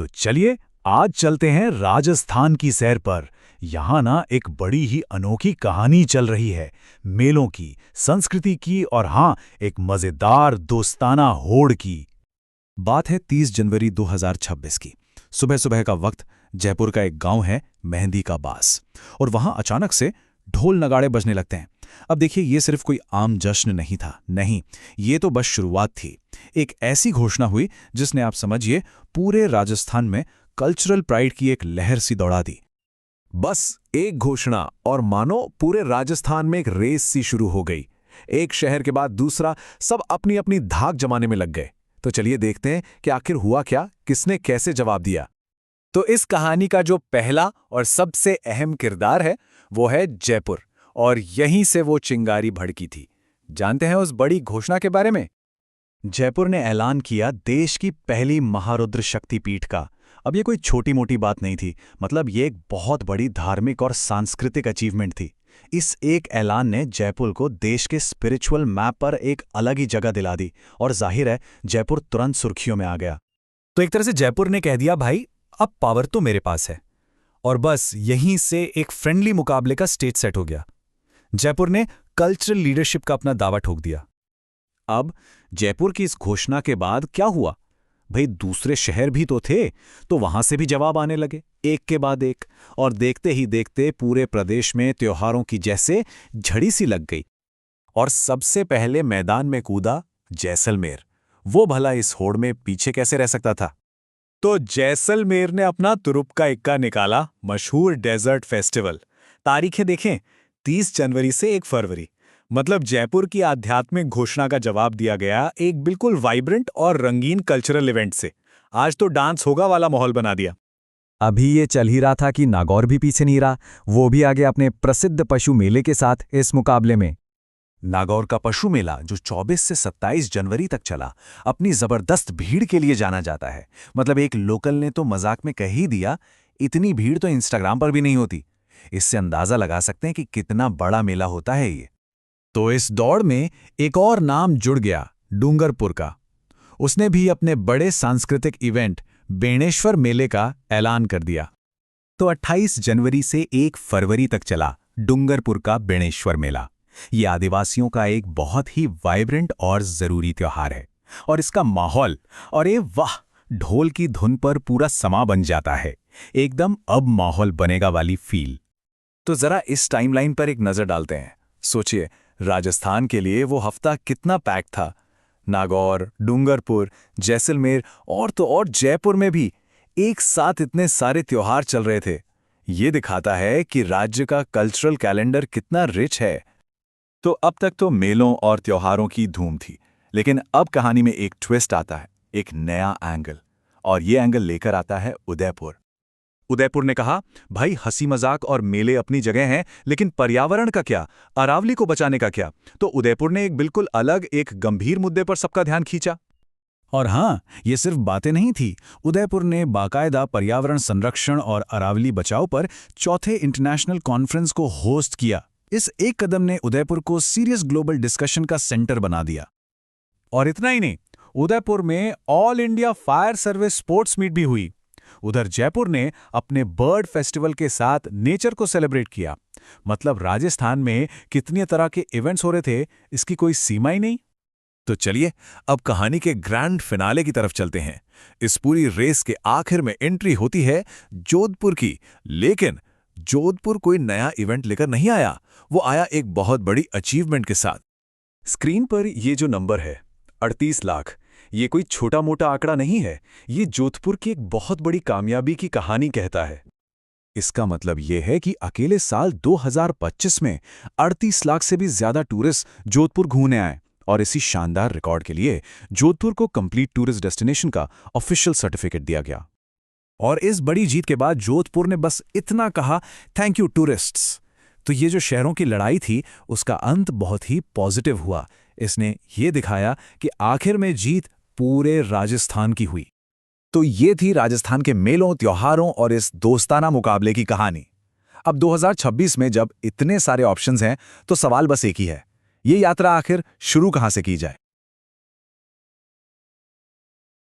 तो चलिए आज चलते हैं राजस्थान की सैर पर। यहाँ ना एक बड़ी ही अनोखी कहानी चल रही है, मेलों की, संस्कृति की और हाँ, एक मजेदार दोस्ताना होड़ की। बात है 30 जनवरी 2026 की। सुबह सुबह का वक्त, जयपुर का एक गांव है मेहंदी का बास, और वहां अचानक से ढोल नगाड़े बजने लगते हैं। अब देखिए, ये सिर्फ कोई आम जश्न नहीं था, नहीं, ये तो बस शुरुआत थी। एक ऐसी घोषणा हुई जिसने, आप समझिए, पूरे राजस्थान में कल्चरल प्राइड की एक लहर सी दौड़ा दी। बस एक घोषणा और मानो पूरे राजस्थान में एक रेस सी शुरू हो गई। एक शहर के बाद दूसरा, सब अपनी अपनी धाक जमाने में लग गए। तो चलिए देखते हैं कि आखिर हुआ क्या, किसने कैसे जवाब दिया। तो इस कहानी का जो पहला और सबसे अहम किरदार है वो है जयपुर, और यहीं से वो चिंगारी भड़की थी। जानते हैं उस बड़ी घोषणा के बारे में? जयपुर ने ऐलान किया देश की पहली महारुद्र शक्तिपीठ का। अब ये कोई छोटी मोटी बात नहीं थी, मतलब ये एक बहुत बड़ी धार्मिक और सांस्कृतिक अचीवमेंट थी। इस एक ऐलान ने जयपुर को देश के स्पिरिचुअल मैप पर एक अलग ही जगह दिला दी, और जाहिर है जयपुर तुरंत सुर्खियों में आ गया। तो एक तरह से जयपुर ने कह दिया, भाई अब पावर तो मेरे पास है। और बस यहीं से एक फ्रेंडली मुकाबले का स्टेज सेट हो गया। जयपुर ने कल्चरल लीडरशिप का अपना दावा ठोक दिया। अब जयपुर की इस घोषणा के बाद क्या हुआ? भाई दूसरे शहर भी तो थे, तो वहां से भी जवाब आने लगे, एक के बाद एक, और देखते ही देखते पूरे प्रदेश में त्योहारों की जैसे झड़ी सी लग गई। और सबसे पहले मैदान में कूदा जैसलमेर। वो भला इस होड़ में पीछे कैसे रह सकता था? तो जैसलमेर ने अपना तुरुप का इक्का निकाला, मशहूर डेजर्ट फेस्टिवल। तारीखें देखें, 30 जनवरी से 1 फरवरी। मतलब जयपुर की आध्यात्मिक घोषणा का जवाब दिया गया एक बिल्कुल वाइब्रेंट और रंगीन कल्चरल इवेंट से। आज तो डांस होगा वाला माहौल बना दिया। अभी ये चल ही रहा था कि नागौर भी पीछे नहीं रहा। वो भी आगे अपने प्रसिद्ध पशु मेले के साथ इस मुकाबले में। नागौर का पशु मेला, जो 24 से 27 जनवरी तक चला, अपनी जबरदस्त भीड़ के लिए जाना जाता है। मतलब एक लोकल ने तो मजाक में कह ही दिया, इतनी भीड़ तो इंस्टाग्राम पर भी नहीं होती। इससे अंदाजा लगा सकते हैं कि कितना बड़ा मेला होता है ये। तो इस दौड़ में एक और नाम जुड़ गया, डूंगरपुर का। उसने भी अपने बड़े सांस्कृतिक इवेंट बेणेश्वर मेले का ऐलान कर दिया। तो 28 जनवरी से 1 फरवरी तक चला डूंगरपुर का बेणेश्वर मेला। ये आदिवासियों का एक बहुत ही वाइब्रेंट और जरूरी त्योहार है, और इसका माहौल, और ये वाह, ढोल की धुन पर पूरा समा बन जाता है। एकदम अब माहौल बनेगा वाली फील। तो जरा इस टाइमलाइन पर एक नजर डालते हैं। सोचिए, राजस्थान के लिए वो हफ्ता कितना पैक था। नागौर, डूंगरपुर, जैसलमेर और तो और जयपुर में भी एक साथ इतने सारे त्योहार चल रहे थे। ये दिखाता है कि राज्य का कल्चरल कैलेंडर कितना रिच है। तो अब तक तो मेलों और त्योहारों की धूम थी, लेकिन अब कहानी में एक ट्विस्ट आता है, एक नया एंगल। और ये एंगल लेकर आता है उदयपुर। उदयपुर ने कहा, भाई हंसी मजाक और मेले अपनी जगह हैं, लेकिन पर्यावरण का क्या, अरावली को बचाने का क्या? तो उदयपुर ने एक बिल्कुल अलग, एक गंभीर मुद्दे पर सबका ध्यान खींचा। और हाँ, ये सिर्फ बातें नहीं थी। उदयपुर ने बाकायदा पर्यावरण संरक्षण और अरावली बचाओ पर चौथे इंटरनेशनल कॉन्फ्रेंस को होस्ट किया। इस एक कदम ने उदयपुर को सीरियस ग्लोबल डिस्कशन का सेंटर बना दिया। और इतना ही नहीं, उदयपुर में all India fire service sports meet भी हुई। उधर जयपुर ने अपने बर्ड फेस्टिवल के साथ नेचर को सेलिब्रेट किया। मतलब राजस्थान में कितनी तरह के इवेंट्स हो रहे थे, इसकी कोई सीमा ही नहीं। तो चलिए अब कहानी के ग्रैंड फिनाले की तरफ चलते हैं। इस पूरी रेस के आखिर में एंट्री होती है जोधपुर की। लेकिन जोधपुर कोई नया इवेंट लेकर नहीं आया, वो आया एक बहुत बड़ी अचीवमेंट के साथ। स्क्रीन पर ये जो नंबर है, 38 लाख, ये कोई छोटा मोटा आंकड़ा नहीं है। ये जोधपुर की एक बहुत बड़ी कामयाबी की कहानी कहता है। इसका मतलब ये है कि अकेले साल 2025 में 38 लाख से भी ज्यादा टूरिस्ट जोधपुर घूमने आए, और इसी शानदार रिकॉर्ड के लिए जोधपुर को कंप्लीट टूरिस्ट डेस्टिनेशन का ऑफिशियल सर्टिफिकेट दिया गया। और इस बड़ी जीत के बाद जोधपुर ने बस इतना कहा, थैंक यू टूरिस्ट्स। तो ये जो शहरों की लड़ाई थी, उसका अंत बहुत ही पॉजिटिव हुआ। इसने ये दिखाया कि आखिर में जीत पूरे राजस्थान की हुई। तो ये थी राजस्थान के मेलों, त्योहारों और इस दोस्ताना मुकाबले की कहानी। अब 2026 में जब इतने सारे ऑप्शंस हैं, तो सवाल बस एक ही है, ये यात्रा आखिर शुरू कहां से की जाए?